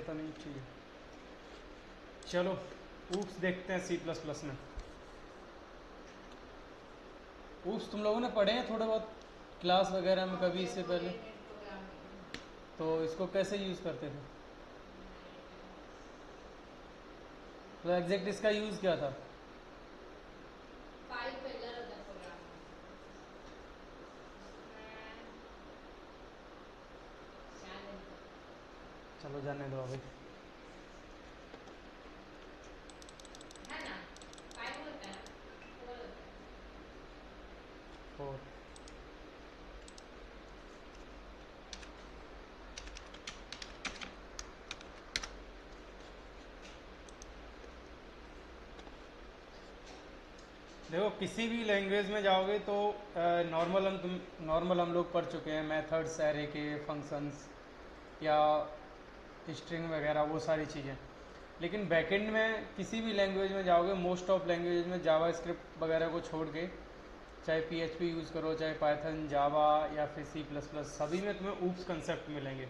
तो नहीं चाहिए। चलो ऊप्स देखते हैं C++ में। ऊप्स तुम लोगों ने पढ़े हैं थोड़े बहुत क्लास वगैरह में कभी इससे पहले? तो इसको कैसे यूज़ करते थे? तो एग्जैक्ट इसका यूज़ क्या था? चलो जाने दो अभी। फोर। देखो किसी भी लैंग्वेज में जाओगे तो नॉर्मल हम लोग पढ़ चुके हैं, मेथड्स, एरे के फंक्शंस या स्ट्रिंग वगैरह वो सारी चीज़ें। लेकिन बैकएंड में किसी भी लैंग्वेज में जाओगे, मोस्ट ऑफ लैंग्वेज में जावा स्क्रिप्ट वगैरह को छोड़ के, चाहे PHP यूज़ करो, चाहे पाइथन, जावा या फिर C++, सभी में तुम्हें ऊप्स कंसेप्ट मिलेंगे।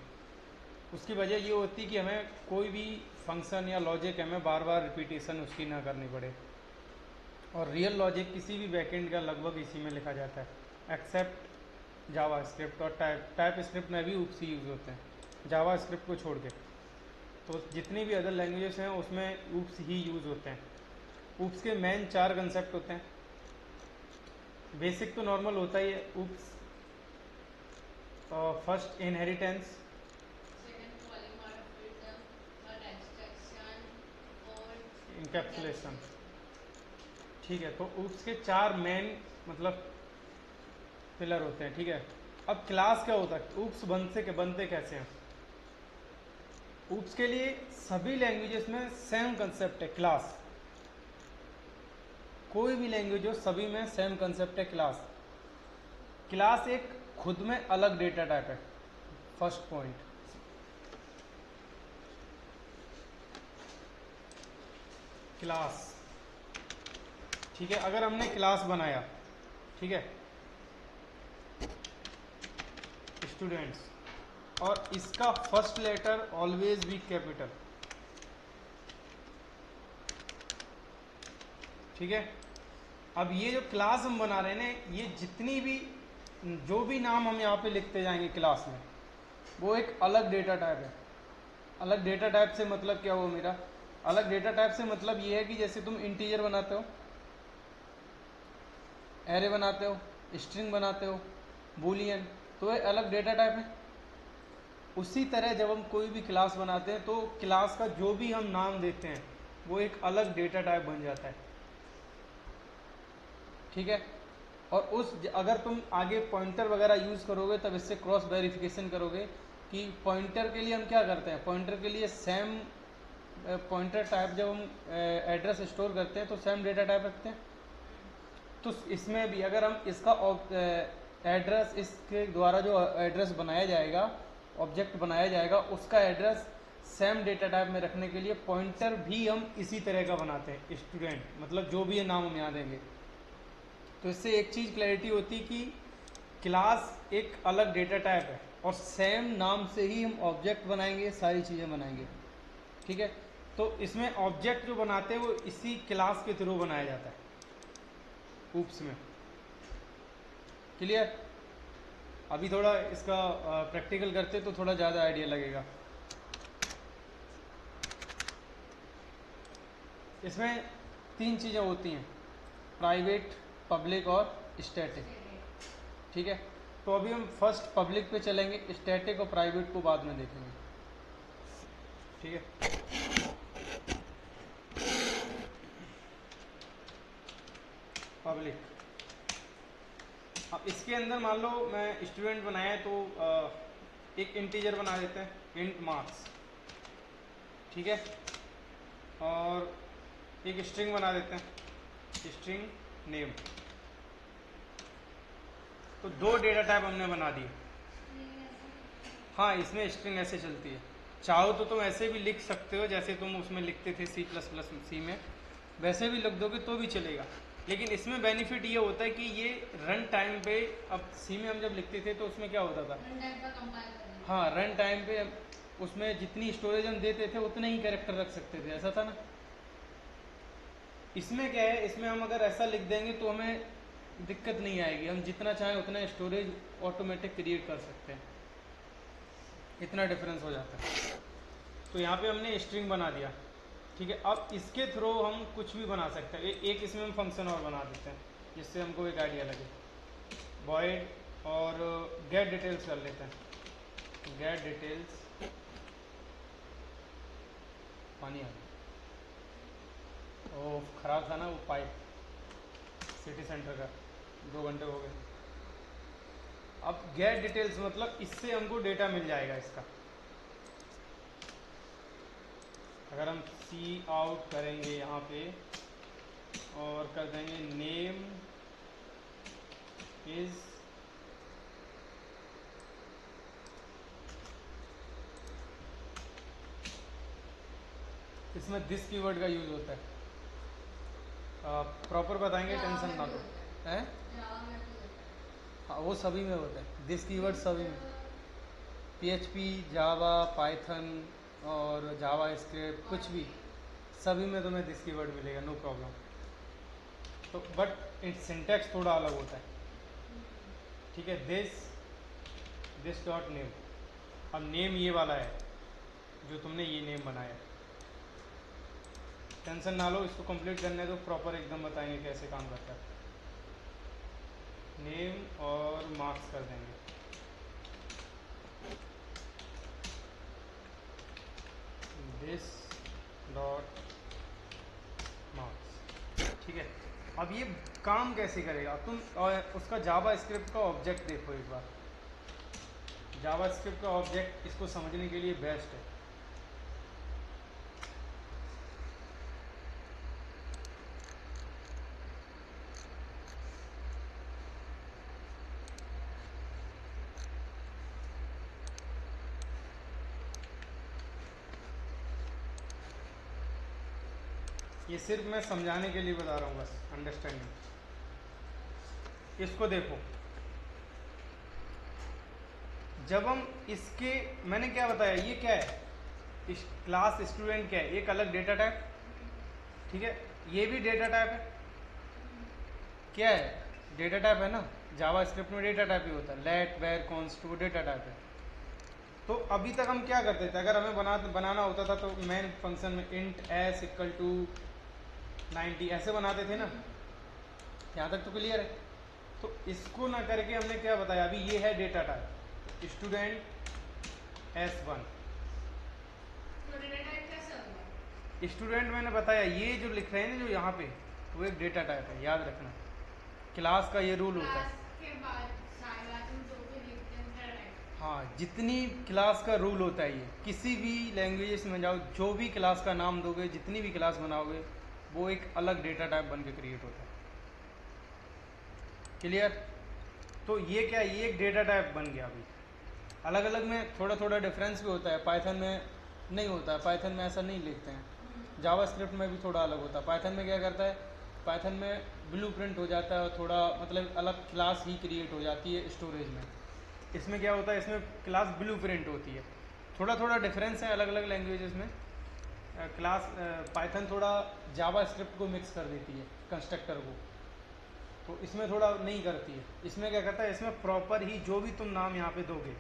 उसकी वजह ये होती है कि हमें कोई भी फंक्शन या लॉजिक हमें बार बार रिपीटेशन उसकी ना करनी पड़े। और रियल लॉजिक किसी भी बैकएंड का लगभग इसी में लिखा जाता है एक्सेप्ट जावा स्क्रिप्ट, और टाइप स्क्रिप्ट में भी ऊप्स ही यूज़ होते हैं जावा स्क्रिप्ट को छोड़ के। तो जितनी भी अदर लैंग्वेजेस हैं उसमें ऊप्स ही यूज़ होते हैं। ऊप्स के मेन 4 कंसेप्ट होते हैं। बेसिक तो नॉर्मल होता ही है ऊप्स। First inheritance, encapsulation. ठीक है, तो ऊप्स के 4 मेन मतलब पिलर होते हैं। ठीक है, अब क्लास क्या होता है, ऊप्स बनते कैसे हैं? ऊप्स के लिए सभी लैंग्वेजेस में सेम कंसेप्ट है क्लास। कोई भी लैंग्वेज हो सभी में सेम कंसेप्ट है क्लास। क्लास एक खुद में अलग डेटा टाइप है। First point, class. ठीक है, अगर हमने क्लास बनाया, ठीक है, स्टूडेंट्स, और इसका first letter always be capital. ठीक है, अब ये जो क्लास हम बना रहे हैं ना, ये जितनी भी जो भी नाम हम यहाँ पे लिखते जाएंगे क्लास में, वो एक अलग डेटा टाइप है। अलग डेटा टाइप से मतलब क्या हुआ मेरा? अलग डेटा टाइप से मतलब ये है कि जैसे तुम इंटीजर बनाते हो, एरे बनाते हो, स्ट्रिंग बनाते हो, बूलियन, तो ये अलग डेटा टाइप है। उसी तरह जब हम कोई भी क्लास बनाते हैं तो क्लास का जो भी हम नाम देते हैं वो एक अलग डेटा टाइप बन जाता है। ठीक है, और अगर तुम आगे पॉइंटर वगैरह यूज़ करोगे तब इससे क्रॉस वेरिफिकेशन करोगे कि पॉइंटर के लिए हम क्या करते हैं। पॉइंटर के लिए सेम पॉइंटर टाइप जब हम एड्रेस स्टोर करते हैं तो सेम डेटा टाइप रखते हैं। तो इसमें भी अगर हम इसका एड्रेस, इसके द्वारा जो एड्रेस बनाया जाएगा, ऑब्जेक्ट बनाया जाएगा, उसका एड्रेस सेम डेटा टाइप में रखने के लिए पॉइंटर भी हम इसी तरह का बनाते हैं। स्टूडेंट मतलब जो भी ये नाम हम यहाँ देंगे, तो इससे एक चीज़ क्लैरिटी होती है कि क्लास एक अलग डेटा टाइप है और सेम नाम से ही हम ऑब्जेक्ट बनाएंगे, सारी चीज़ें बनाएंगे। ठीक है, तो इसमें ऑब्जेक्ट जो बनाते हैं वो इसी क्लास के थ्रू बनाया जाता है ऊप्स में। क्लियर? अभी थोड़ा इसका प्रैक्टिकल करते तो थोड़ा ज़्यादा आइडिया लगेगा। इसमें 3 चीज़ें होती हैं, प्राइवेट, पब्लिक और स्टैटिक। ठीक है, तो अभी हम फर्स्ट पब्लिक पे चलेंगे, स्टैटिक और प्राइवेट को बाद में देखेंगे। ठीक है, पब्लिक। अब इसके अंदर मान लो मैं स्टूडेंट बनाया तो एक इंटीजर बना देते हैं, इंट मार्क्स। ठीक है, और एक स्ट्रिंग बना देते हैं, स्ट्रिंग नेम। तो 2 डेटा टाइप हमने बना दिए। हाँ, इसमें स्ट्रिंग ऐसे चलती है। चाहो तो तुम ऐसे भी लिख सकते हो जैसे तुम उसमें लिखते थे C++ में, वैसे भी लिख दोगे तो भी चलेगा। लेकिन इसमें बेनिफिट ये होता है कि ये रन टाइम पे, अब C में हम जब लिखते थे तो उसमें क्या होता था, हाँ रन टाइम पे उसमें जितनी स्टोरेज हम देते थे उतने ही कैरेक्टर रख सकते थे, ऐसा था ना। इसमें क्या है, इसमें हम अगर ऐसा लिख देंगे तो हमें दिक्कत नहीं आएगी, हम जितना चाहें उतना स्टोरेज ऑटोमेटिक क्रिएट कर सकते हैं, इतना डिफरेंस हो जाता है। तो यहाँ पे हमने स्ट्रिंग बना दिया, ठीक है। अब इसके थ्रू हम कुछ भी बना सकते हैं। एक इसमें हम फंक्शन और बना देते हैं जिससे हमको एक आइडिया लगे। वॉइड और गेट डिटेल्स कर लेते हैं। गेट डिटेल्स, पानी आ गया, वो ख़राब था ना वो पाइप सिटी सेंटर का, 2 घंटे हो गए। अब गेट डिटेल्स मतलब इससे हमको डेटा मिल जाएगा इसका। अगर हम सी आउट करेंगे यहाँ पे और कर देंगे नेम इज इसमें दिस कीवर्ड का यूज होता है, प्रॉपर बताएंगे, टेंशन ना लो। है हाँ, वो सभी में होता है दिस कीवर्ड, सभी में। PHP, जावा, पाइथन और जावा स्क्रिप्ट, कुछ भी, सभी में तुम्हें दिस कीवर्ड मिलेगा, नो प्रॉब्लम। तो बट इट सिंटैक्स थोड़ा अलग होता है, ठीक है। दिस डॉट नेम, अब नेम ये वाला है जो तुमने ये नेम बनाया, टेंशन ना लो, इसको कंप्लीट करने दो, प्रॉपर एकदम बताएंगे कैसे काम करता है। नेम और मार्क्स कर देंगे, दिस डॉट मार्क्स, ठीक है। अब ये काम कैसे करेगा तुम, और उसका जावा स्क्रिप्ट का ऑब्जेक्ट देखो एक बार। जावा स्क्रिप्ट का ऑब्जेक्ट इसको समझने के लिए बेस्ट है। ये सिर्फ मैं समझाने के लिए बता रहा हूँ, बस अंडरस्टैंडिंग। इसको देखो, जब हम इसके, मैंने क्या बताया, ये क्या है, क्लास स्टूडेंट क्या है, एक अलग डेटा टाइप, ठीक है। ये भी डेटा टाइप है, क्या है, डेटा टाइप है ना। जावा स्क्रिप्ट में डेटा टाइप ही होता है, लेट, वेर, कॉन्स्ट, वो डेटा टाइप है। तो अभी तक हम क्या करते थे, अगर हमें बनाना होता था तो मेन फंक्शन में इंट एस इक्वल टू 90 ऐसे बनाते थे ना। यहाँ तक तो क्लियर है। तो इसको ना करके हमने क्या बताया, अभी ये है data type student S1। Student मैंने बताया, ये जो लिख रहे हैं ना जो यहाँ पे, वो एक डेटा टाइप है, याद रखना। क्लास का ये रूल होता है, हाँ, जितनी क्लास का रूल होता है, ये किसी भी लैंग्वेजेस में जाओ, जो भी क्लास का नाम दोगे, जितनी भी क्लास बनाओगे, वो एक अलग डेटा टाइप बन के क्रिएट होता है। क्लियर। तो ये क्या, ये एक डेटा टाइप बन गया। अभी अलग अलग में थोड़ा थोड़ा डिफरेंस भी होता है, पाइथन में नहीं होता है, पाइथन में ऐसा नहीं लिखते हैं। जावा स्क्रिप्ट में भी थोड़ा अलग होता है। पाइथन में क्या करता है, पाइथन में ब्लूप्रिंट हो जाता है और थोड़ा मतलब अलग क्लास ही क्रिएट हो जाती है स्टोरेज में। इसमें क्या होता है, इसमें क्लास ब्लूप्रिंट होती है। थोड़ा थोड़ा डिफरेंस है अलग अलग लैंग्वेजेस में। क्लास पाइथन थोड़ा जावा स्क्रिप्ट को मिक्स कर देती है, कंस्ट्रक्टर को, तो इसमें थोड़ा नहीं करती है। इसमें क्या करता है, इसमें प्रॉपर ही जो भी तुम नाम यहाँ पे दोगे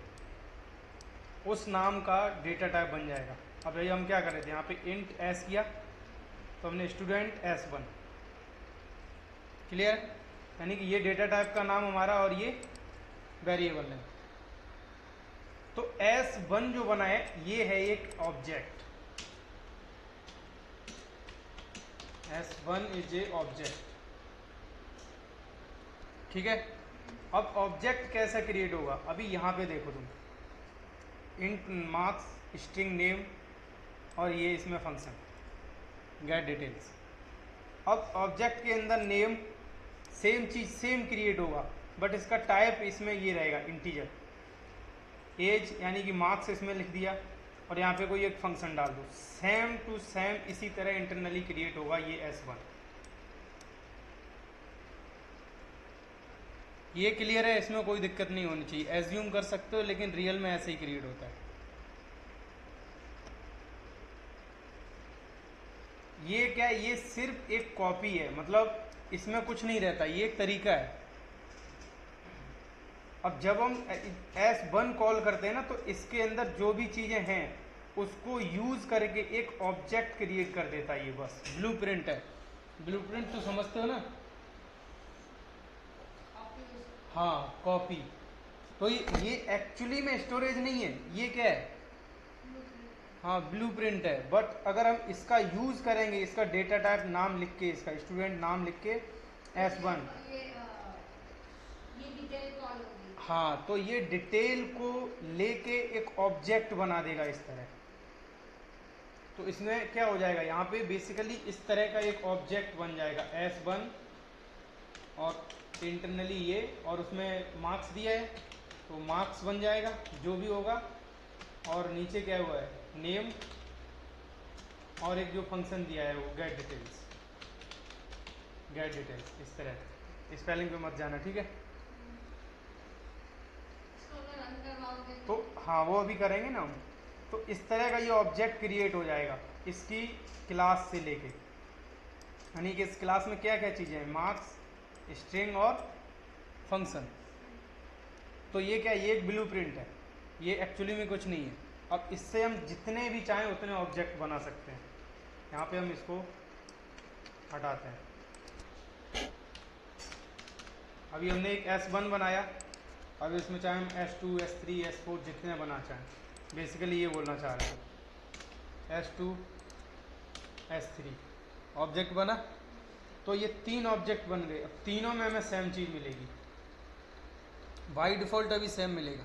उस नाम का डेटा टाइप बन जाएगा। अब यही हम क्या कर रहे थे, यहाँ पे इंट एस किया तो हमने स्टूडेंट S1, क्लियर। यानी कि ये डेटा टाइप का नाम हमारा और ये वेरिएबल है। तो S1 जो बना है ये है एक object, S1 is a object, ठीक है। अब ऑब्जेक्ट कैसे क्रिएट होगा, अभी यहाँ पे देखो तुम, इंट मार्क्स, स्ट्रिंग नेम, और ये इसमें फंक्शन गेट डिटेल्स। अब ऑब्जेक्ट के अंदर नेम सेम चीज सेम क्रिएट होगा, बट इसका टाइप इसमें ये रहेगा इंटीजर। एज यानी कि मार्क्स इसमें लिख दिया और यहाँ पे कोई एक फंक्शन डाल दो, सेम टू सेम इसी तरह इंटरनली क्रिएट होगा ये S1। ये क्लियर है, इसमें कोई दिक्कत नहीं होनी चाहिए, एज्यूम कर सकते हो, लेकिन रियल में ऐसे ही क्रिएट होता है। ये क्या है, ये सिर्फ एक कॉपी है, मतलब इसमें कुछ नहीं रहता, ये एक तरीका है। अब जब हम S1 कॉल करते हैं ना, तो इसके अंदर जो भी चीज़ें हैं उसको यूज़ करके एक ऑब्जेक्ट क्रिएट कर देता है ये, बस ब्लूप्रिंट है। ब्लूप्रिंट तो समझते हो ना? हाँ, कॉपी। तो ये एक्चुअली में स्टोरेज नहीं है, ये क्या है? हाँ, ब्लूप्रिंट है। बट अगर हम इसका यूज़ करेंगे, इसका डेटा टाइप नाम लिख के, इसका स्टूडेंट नाम लिख के S1, ये डिटेल कॉल होगी। हाँ, तो ये डिटेल को लेके एक ऑब्जेक्ट बना देगा इस तरह। तो इसमें क्या हो जाएगा, यहाँ पे बेसिकली इस तरह का एक ऑब्जेक्ट बन जाएगा S1, और इंटरनली ये, और उसमें मार्क्स दिया है तो मार्क्स बन जाएगा जो भी होगा, और नीचे क्या हुआ है, नेम, और एक जो फंक्शन दिया है वो गेट डिटेल्स। गेट डिटेल्स इस तरह, स्पेलिंग पे मत जाना, ठीक है? रन करवाओगे तो हाँ, वो अभी करेंगे ना हम। तो इस तरह का ये ऑब्जेक्ट क्रिएट हो जाएगा इसकी क्लास से लेके, यानी कि इस क्लास में क्या क्या चीज़ें हैं, मार्क्स, स्ट्रिंग और फंक्शन। तो ये क्या, ये एक ब्लूप्रिंट है, ये एक्चुअली में कुछ नहीं है। अब इससे हम जितने भी चाहें उतने ऑब्जेक्ट बना सकते हैं। यहाँ पे हम इसको हटाते हैं। अभी हमने एक S1 बनाया, अब इसमें चाहे हम S2, S3, S4 जितने बना चाहें, बेसिकली ये बोलना चाह रहे हैं। S2, S3 ऑब्जेक्ट बना, तो ये 3 ऑब्जेक्ट बन गए। अब तीनों में हमें सेम चीज़ मिलेगी, बाई डिफ़ॉल्ट अभी सेम मिलेगा।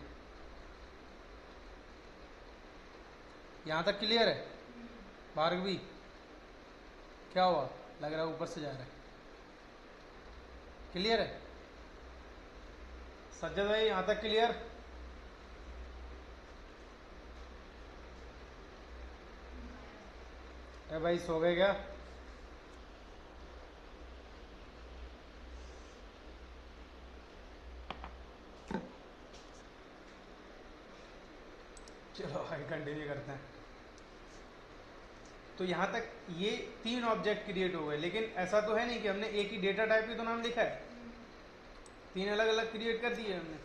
यहाँ तक क्लियर है भार्गवी? क्या हुआ, लग रहा है ऊपर से जा रहा है। क्लियर है सज्जद भाई, यहाँ तक क्लियर? अरे भाई सो गए क्या? चलो आगे कंटिन्यू करते हैं। तो यहाँ तक ये 3 ऑब्जेक्ट क्रिएट हो गए, लेकिन ऐसा तो है नहीं कि हमने एक ही डेटा टाइप ही तो नाम लिखा है, 3 अलग अलग क्रिएट कर दिए हमने।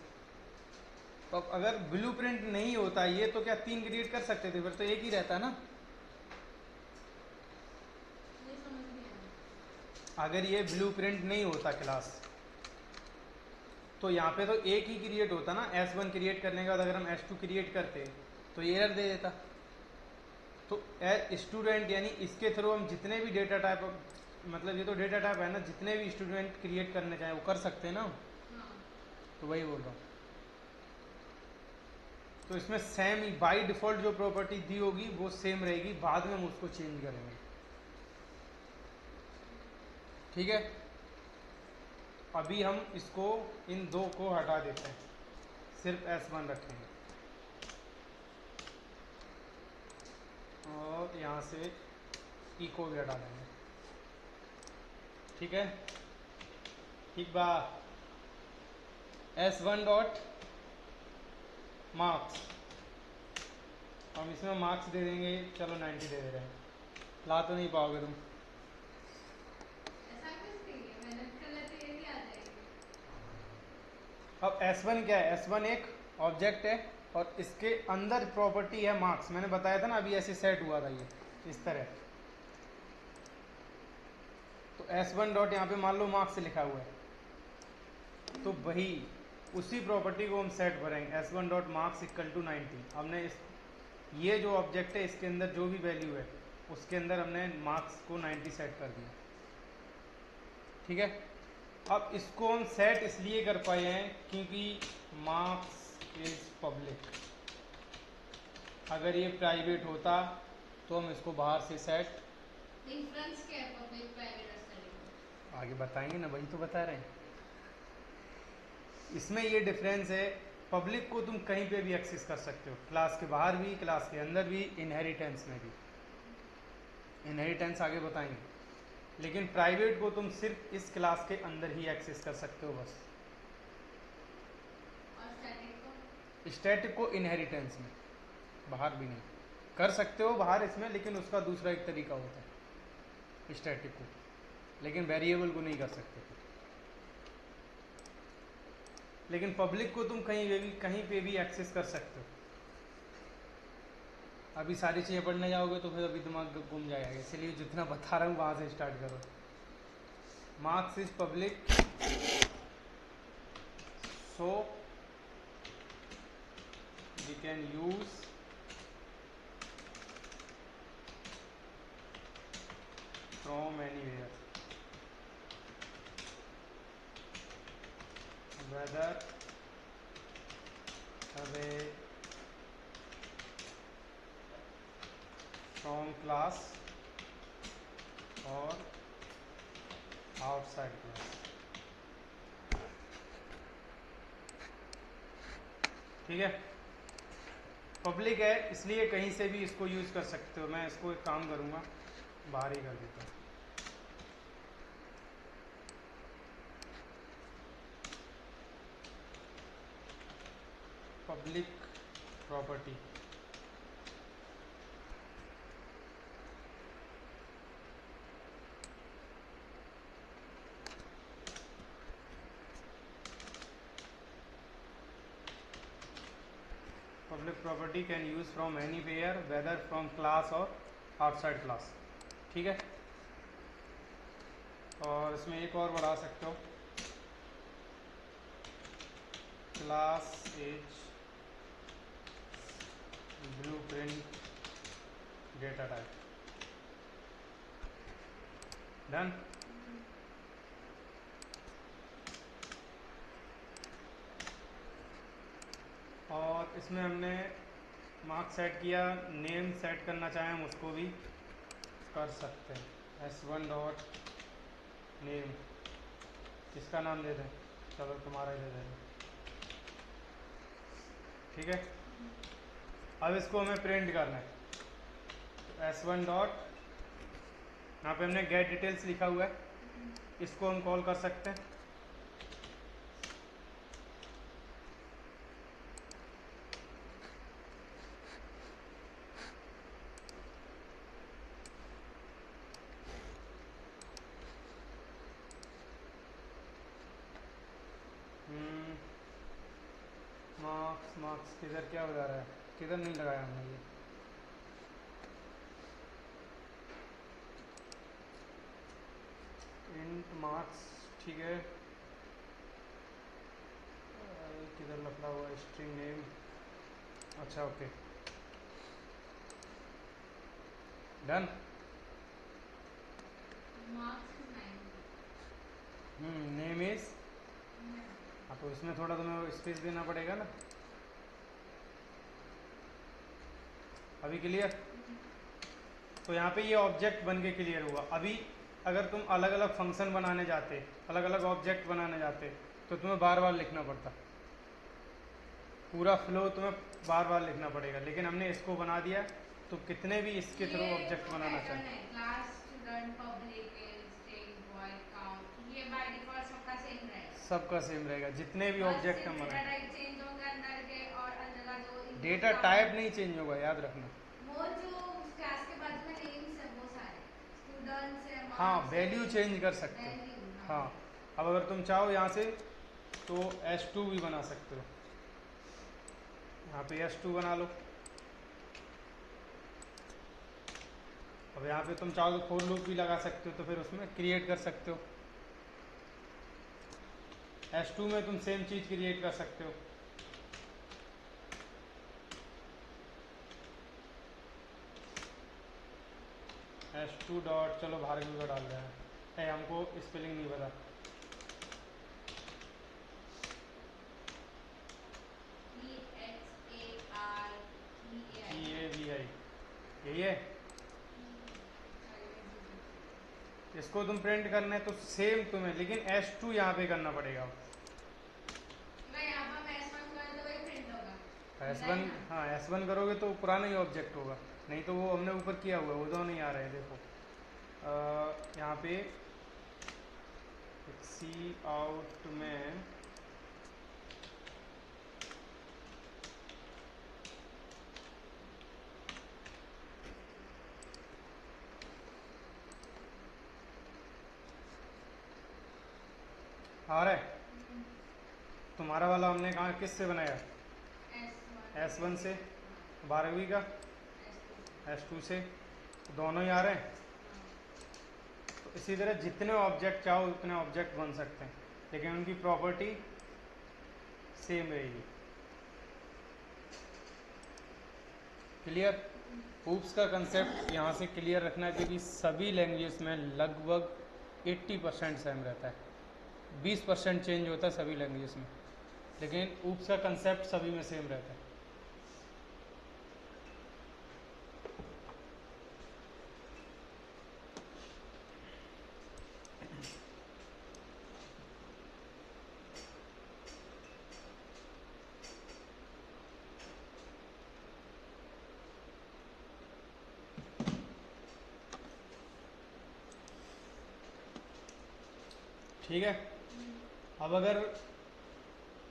तो अब अगर ब्लूप्रिंट नहीं होता ये, तो क्या 3 क्रिएट कर सकते थे? फिर तो एक ही रहता ना। ये समझ नहीं आया। अगर ये ब्लूप्रिंट नहीं होता क्लास, तो यहाँ पे तो एक ही क्रिएट होता ना। S1 क्रिएट करने के बाद अगर हम S2 क्रिएट करते तो ये एरर दे देता। तो स्टूडेंट यानी इसके थ्रू हम जितने भी डेटा टाइप, मतलब ये तो डेटा टाइप है ना, जितने भी स्टूडेंट क्रिएट करने चाहें वो कर सकते हैं ना। हाँ। तो वही बोल रहा हूँ। तो इसमें सेम ही बाई डिफ़ॉल्ट जो प्रॉपर्टी दी होगी वो सेम रहेगी, बाद में हम उसको चेंज करेंगे, ठीक है? अभी हम इसको, इन 2 को हटा देते हैं, सिर्फ S1 रखेंगे, और यहाँ से ई को भी हटा देंगे, ठीक है? ठीक बा। S1 डॉट मार्क्स, हम इसमें मार्क्स दे देंगे, चलो 90 दे दे रहे हैं, ला तो नहीं पाओगे तुम। ऐसा कुछ नहीं है, मेहनत कर लेते ये भी आ जाएगी। अब S1 क्या है? S1 एक ऑब्जेक्ट है, और इसके अंदर प्रॉपर्टी है मार्क्स। मैंने बताया था ना, अभी ऐसे सेट हुआ था ये इस तरह। तो S1 डॉट यहाँ पे मान लो मार्क्स लिखा हुआ है, तो वही उसी प्रॉपर्टी को हम सेट करेंगे, S1 dot marks equal to 90। हमने ये जो ऑब्जेक्ट है इसके अंदर जो भी वैल्यू है उसके अंदर हमने मार्क्स को 90 सेट कर दिया, ठीक है? अब इसको हम सेट इसलिए कर पाए हैं क्योंकि मार्क्स इज पब्लिक। अगर ये प्राइवेट होता तो हम इसको बाहर से सेट, डिफरेंस क्या है पब्लिक प्राइवेट स्टडी में? आगे बताएंगे ना, वही तो बता रहे हैं। इसमें ये डिफरेंस है, पब्लिक को तुम कहीं पे भी एक्सेस कर सकते हो, क्लास के बाहर भी, क्लास के अंदर भी, इनहेरिटेंस में भी। इनहेरिटेंस आगे बताएंगे, लेकिन प्राइवेट को तुम सिर्फ इस क्लास के अंदर ही एक्सेस कर सकते हो बस। और स्टैटिक को? स्टैटिक को इनहेरिटेंस में, बाहर भी नहीं कर सकते हो बाहर इसमें, लेकिन उसका दूसरा एक तरीका होता है। स्टैटिक को, लेकिन वेरिएबल को नहीं कर सकते। लेकिन पब्लिक को तुम कहीं पे भी एक्सेस कर सकते हो। अभी सारी चीज़ें पढ़ने जाओगे तो फिर अभी दिमाग घूम जाएगा, इसलिए जितना बता रहा हूँ वहाँ से स्टार्ट करो। Marks is public, so we can use from anywhere whether away from class or outside class। ठीक है, पब्लिक है इसलिए कहीं से भी इसको यूज़ कर सकते हो। मैं इसको एक काम करूँगा, बाहर ही कर देता हूँ। Public property, public property can use from anywhere whether from class और आउटसाइड क्लास। ठीक है, और इसमें एक और बढ़ा सकते हो, class as blueprint data type. Done. और इसमें हमने मार्क्स सेट किया, नेम सेट करना चाहें हम उसको भी कर सकते हैं। S1 डॉट नेम, किसका नाम दे दें? चलो तुम्हारा ही दे दें। ठीक है, अब इसको हमें प्रिंट करना है, तो S1 डॉट, यहाँ पे हमने गेट डिटेल्स लिखा हुआ है, इसको हम कॉल कर सकते हैं। मार्क्स मार्क्स किधर क्या बता रहा है, किधर नहीं लगाया हमने ये। इंट मार्क्स, ठीक है, किधर लफड़ा हुआ, स्ट्रिंग नेम, अच्छा ओके डन। नेम इज, हाँ तो इसमें थोड़ा तुम्हें स्पेस देना पड़ेगा ना। अभी क्लियर? तो यहाँ पे ये ऑब्जेक्ट बन के क्लियर हुआ। अभी अगर तुम अलग अलग फंक्शन बनाने जाते, अलग अलग ऑब्जेक्ट बनाने जाते, तो तुम्हें बार बार लिखना पड़ता, पूरा फ्लो तुम्हें बार बार लिखना पड़ेगा। लेकिन हमने इसको बना दिया, तो कितने भी इसके थ्रू ऑब्जेक्ट बनाना चाहे, सबका सेम रहेगा, जितने भी ऑब्जेक्ट हम बनाए। डेटा टाइप नहीं चेंज होगा, याद रखना। वो जो क्लास के बाद में नेम्स है वो सारे स्टूडेंट्स है, हाँ, वैल्यू चेंज कर सकते हो। वैल्यू। हाँ, अब अगर तुम चाहो यहाँ से तो S2 भी बना सकते हो, यहाँ पे S2 बना लो। अब यहाँ पे तुम चाहो तो फोर लूप भी लगा सकते हो, तो फिर उसमें क्रिएट कर सकते हो। S2 में तुम सेम चीज़ क्रिएट कर सकते हो। S2 डॉट, चलो भार्गवी का डाल रहे हैं, हमको स्पेलिंग नहीं पता। EAVI, यही है। इसको तुम प्रिंट करना है तो सेम तुम्हें, लेकिन S2 यहाँ पे करना पड़ेगा। S1, हाँ S1 करोगे तो पुराना ही ऑब्जेक्ट होगा, नहीं तो वो हमने ऊपर किया हुआ है, वो दो नहीं आ रहे हैं। देखो यहाँ पे सी आउट में आ रहा है? तुम्हारा वाला हमने कहा किससे बनाया? S1 से। 12वीं का S2 से। दोनों ही आ रहे हैं। तो इसी तरह जितने ऑब्जेक्ट चाहो उतने ऑब्जेक्ट बन सकते हैं, लेकिन उनकी प्रॉपर्टी सेम रहेगी। क्लियर? ऊप्स का कंसेप्ट यहाँ से क्लियर रखना है, क्योंकि सभी लैंग्वेज में लगभग 80% सेम रहता है, 20% चेंज होता है सभी लैंग्वेज में, लेकिन ऊप्स का कंसेप्ट सभी में सेम रहता है। ठीक है। अब अगर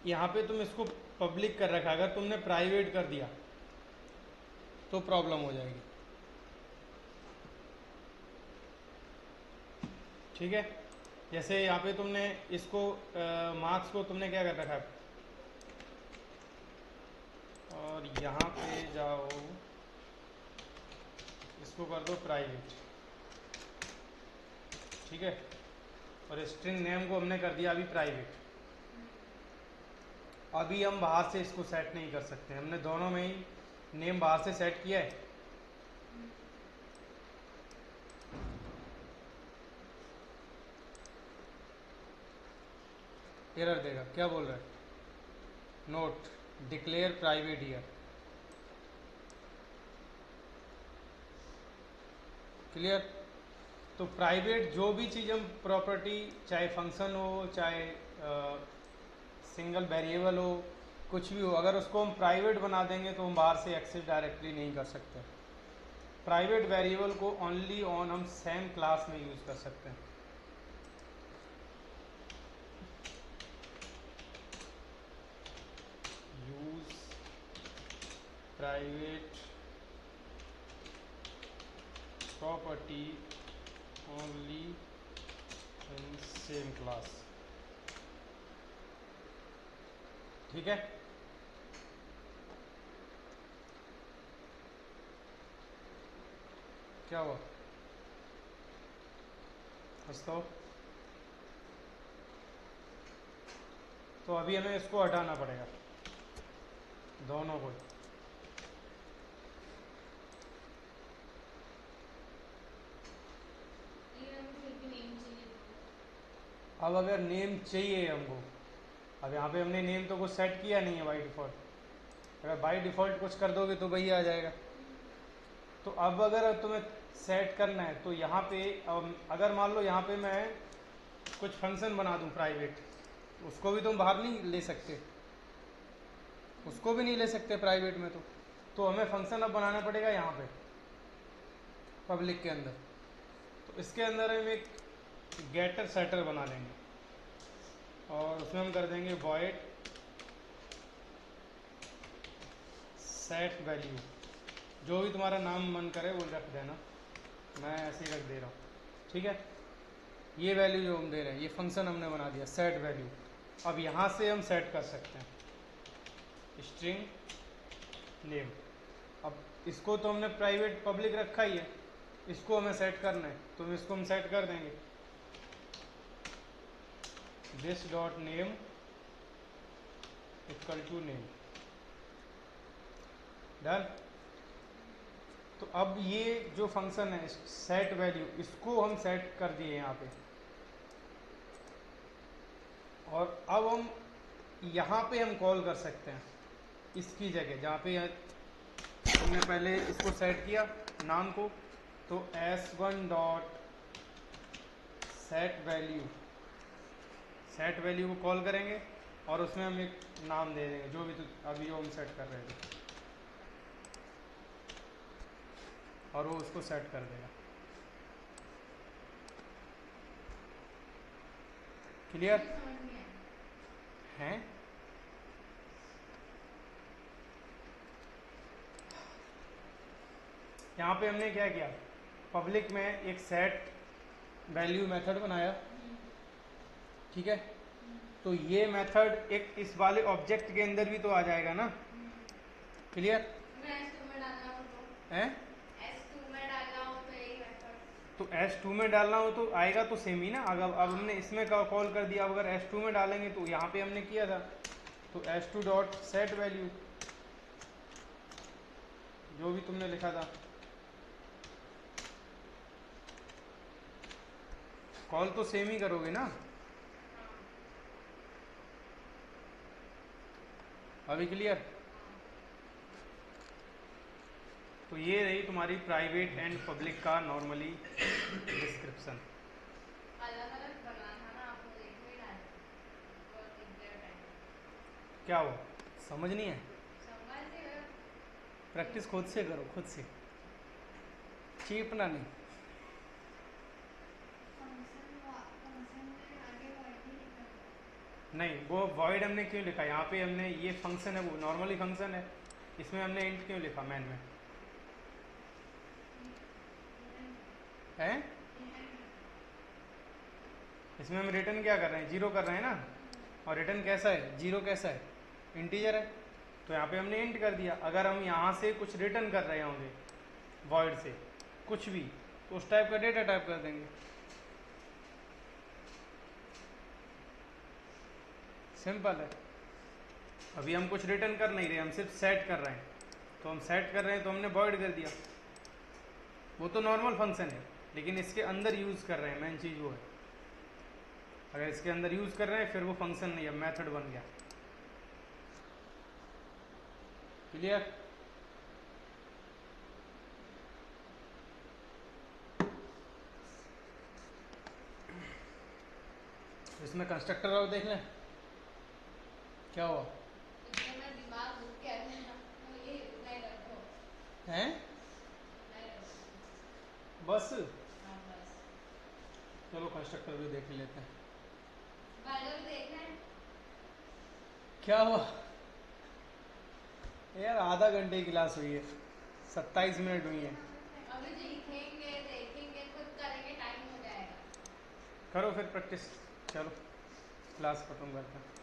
यहाँ पे तुम इसको पब्लिक कर रखा, अगर तुमने प्राइवेट कर दिया तो प्रॉब्लम हो जाएगी। ठीक है। जैसे यहाँ पे तुमने इसको मार्क्स को तुमने क्या कर रखा है, और यहाँ पे जाओ इसको कर दो प्राइवेट। ठीक है। और स्ट्रिंग नेम को हमने कर दिया अभी प्राइवेट। अभी हम बाहर से इसको सेट नहीं कर सकते, हमने दोनों में ही नेम बाहर से सेट किया है। एरर देगा, क्या बोल रहा है? Note declare private here. Clear? तो प्राइवेट जो भी चीज़ हम प्रॉपर्टी, चाहे फंक्शन हो चाहे सिंगल वेरिएबल हो, कुछ भी हो, अगर उसको हम प्राइवेट बना देंगे तो हम बाहर से एक्सेस डायरेक्टली नहीं कर सकते। प्राइवेट वेरिएबल को ओनली ऑन हम सेम क्लास में यूज़ कर सकते हैं। Use private property only in same class. ठीक है। क्या हुआ? हंसता तो अभी हमें इसको हटाना पड़ेगा, दोनों को। अब अगर नेम चाहिए हमको, अब यहाँ पे हमने नेम तो कुछ सेट किया नहीं है बाई डिफ़ॉल्ट। अगर बाई डिफ़ॉल्ट कुछ कर दोगे तो वही आ जाएगा। तो अब अगर तुम्हें सेट करना है तो यहाँ पे अगर मान लो यहाँ पे मैं कुछ फंक्शन बना दूँ प्राइवेट, उसको भी तुम बाहर नहीं ले सकते, उसको भी नहीं ले सकते प्राइवेट में। तो हमें फंक्शन अब बनाना पड़ेगा यहाँ पे पब्लिक के अंदर। तो इसके अंदर हम एक गेटर सेटर बना लेंगे और उसमें हम कर देंगे वॉइड सेट वैल्यू। जो भी तुम्हारा नाम मन करे वो रख देना, मैं ऐसे ही रख दे रहा हूँ। ठीक है। ये वैल्यू जो हम दे रहे हैं, ये फंक्शन हमने बना दिया सेट वैल्यू। अब यहाँ से हम सेट कर सकते हैं स्ट्रिंग नेम। अब इसको तो हमने प्राइवेट पब्लिक रखा ही है, इसको हमें सेट करना है, तो इसको हम सेट कर देंगे this dot name equal to name. Done. तो अब ये जो फंक्शन है सेट वैल्यू, इसको हम सेट कर दिए यहाँ पे। और अब हम यहाँ पे हम कॉल कर सकते हैं इसकी जगह, जहाँ पे हमने पहले इसको सेट किया नाम को, तो S1 dot set value, set value को कॉल करेंगे और उसमें हम एक नाम दे देंगे जो भी अभी जो हम सेट कर रहे थे, और वो उसको सेट कर देगा। क्लियर है? यहाँ पे हमने क्या किया, पब्लिक में एक सेट वैल्यू मेथड बनाया। ठीक है। तो ये मेथड एक इस वाले ऑब्जेक्ट के अंदर भी तो आ जाएगा ना। क्लियर मैं S2 में डालना हो तो है? S2 में डालना हो तो यही मेथड। तो S2 में डालना हो तो आएगा तो सेम ही ना। अगर अब हमने इसमें कॉल कर दिया, अब अगर S2 में डालेंगे तो यहाँ पे हमने किया था, तो S2 डॉट सेट वैल्यू जो भी तुमने लिखा था, कॉल तो सेम ही करोगे ना। अभी क्लियर? तो ये रही तुम्हारी प्राइवेट एंड पब्लिक का नॉर्मली डिस्क्रिप्शन। अलग अलग बनाना ना, आपको एक में डालना और एक डेढ़ टाइम। क्या हो, समझ नहीं है? समझ गए? प्रैक्टिस खुद से करो, खुद से, चीपना नहीं। फंक्शन में आगे बढ़ ही नहीं। नहीं, वो वॉइड हमने क्यों लिखा यहाँ पे? हमने ये फंक्शन है, वो नॉर्मली फंक्शन है, इसमें हमने इंट क्यों लिखा मैन में? है इसमें हम रिटर्न क्या कर रहे हैं? जीरो कर रहे हैं ना। और रिटर्न कैसा है? जीरो कैसा है? इंटीजर है। तो यहाँ पे हमने इंट कर दिया। अगर हम यहाँ से कुछ रिटर्न कर रहे होंगे वॉइड से कुछ भी, तो उस टाइप का डेटा टाइप कर देंगे। सिंपल है। अभी हम कुछ रिटर्न कर नहीं रहे, हम सिर्फ सेट कर रहे हैं। तो हम सेट कर रहे हैं तो हमने वॉइड कर दिया। वो तो नॉर्मल फंक्शन है, लेकिन इसके अंदर यूज कर रहे हैं, मेन चीज वो है। अगर इसके अंदर यूज कर रहे हैं फिर वो फंक्शन नहीं है, मेथड बन गया। क्लियर? इसमें कंस्ट्रक्टर और देख लें क्या हुआ। इसमें मैं दिमाग दुख के आया ना, तो ये नहीं रखो। हैं? नहीं रखो। बस हाँ बस। चलो कंस्ट्रक्टर भी देख लेते हैं बाइबल देखना है। क्या हुआ। यार आधा घंटे की क्लास हुई है, 27 मिनट हुई है। अभी लिखेंगे देखेंगे खुद करेंगे, टाइम हो जाएगा। करो फिर प्रैक्टिस। चलो क्लास खत्म करते हैं।